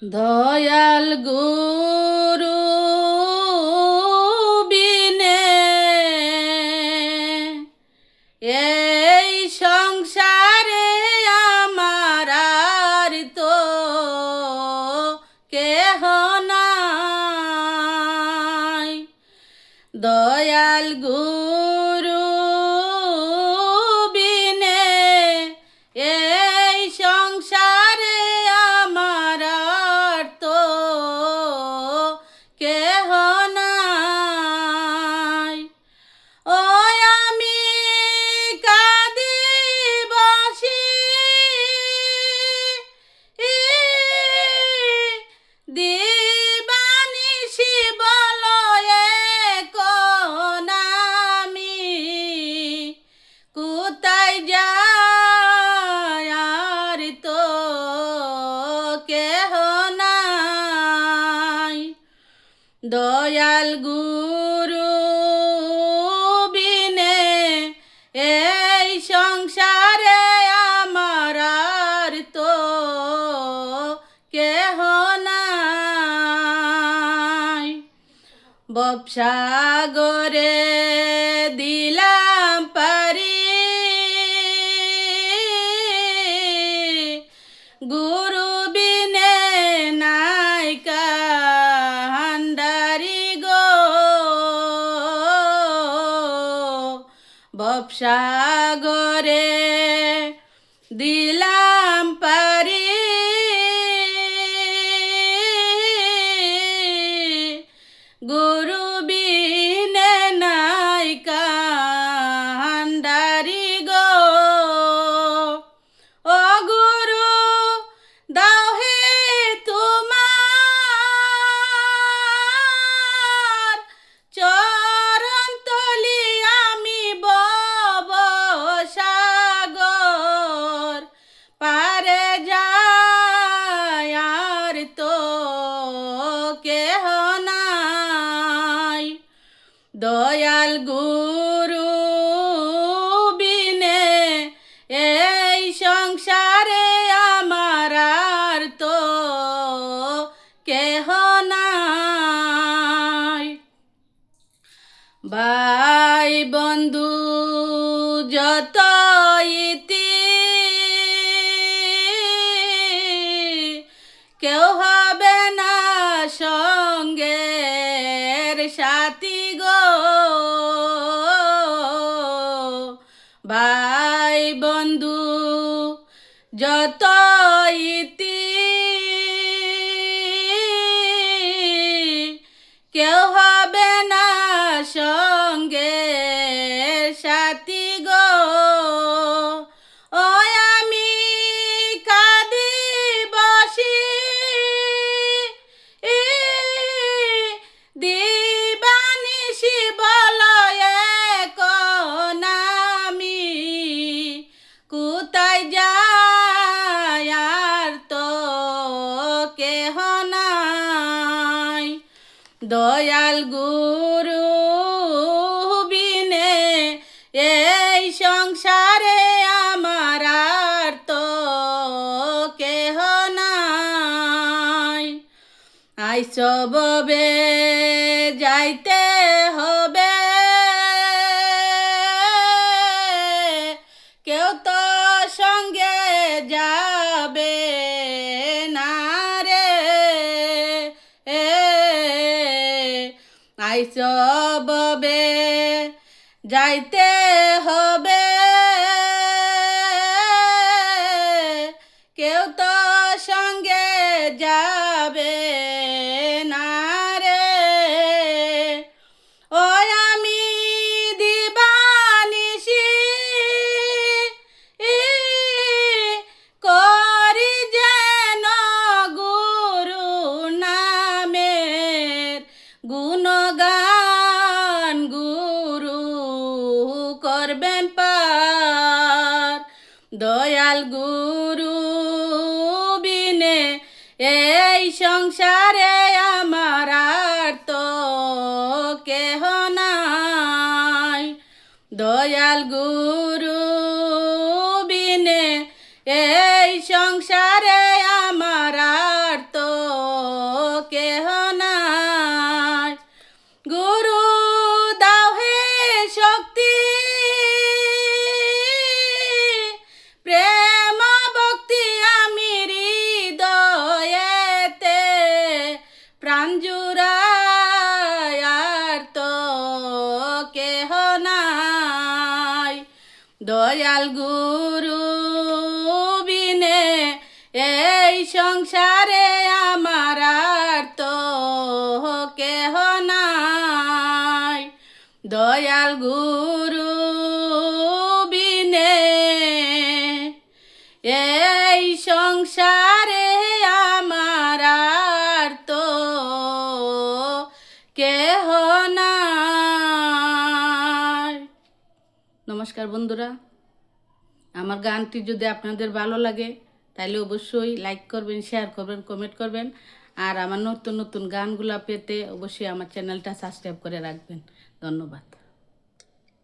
দয়াল গুরু বিনে এই সংসারে আমার আর তো কেহ নাই। দয়াল গুরু বিনে এই সংসারে আমার আর তো কেহ নাই। ও আমি কাঁদি বসি দিবানিশি বলো এখন আমি কোথায় যাই আর তো কেহ নাই। দয়াল গুরু বিনে এই সংসারে আমার আর তো কেহ নাই। ভবসাগরে দিলাম পারি গুরু বিনে নাই কান্ডারি গো। ভবসাগরে দিলাম পারি গুরু বিনে নাই কান্ডারি গো। ও গুরু দাও হে তোমার চরণ তলি আমি ভব সাগর পারে যাই আর তো কেহ নাই। দয়াল গুরু বিনে এই সংসারে আমার আর তো কেহ নাই। ভাই বন্ধু যত ইতি কেউ হবে না সঙ্গের সাথী গো। ভাই বন্ধু যত ইতি কেউ হবে না সঙ্গের সাথী গো। ও আমি কাঁদি বসি দিবানিশি বলো এখন আমি কোথায় যাই আর তো কেহ নাই। দয়াল গুরু বিনে এই সংসারে আমার আর তো কেহ নাই। আইসবে যাইতে হবে কেউ তো সঙ্গে যাবে না রে। আইসবে যাইতে হবে কেউ তো সঙ্গে যাবে না রে। ও আমি দিবানিশি করি যেন গুরু নামের গুণগান গুরু করবেন পার। দয়াল গুরু বিনে এই সংসারে আমার আর তো কেহ নাই। দয়াল গুরু বিনে এই সংসারে আমার আর তো দয়াল গুরু বিনে এই সংসারে আমার আর তো কেহ নাই। দয়াল গুরু বিনে এই সংসারে আমার আর তো কেহ নাই। নমস্কার বন্ধুরা, আমার গানটি যদি আপনাদের ভালো লাগে তাহলে অবশ্যই লাইক করবেন, শেয়ার করবেন, কমেন্ট করবেন। আর আমার নতুন নতুন গানগুলো পেতে অবশ্যই আমার চ্যানেলটা সাবস্ক্রাইব করে রাখবেন। ধন্যবাদ।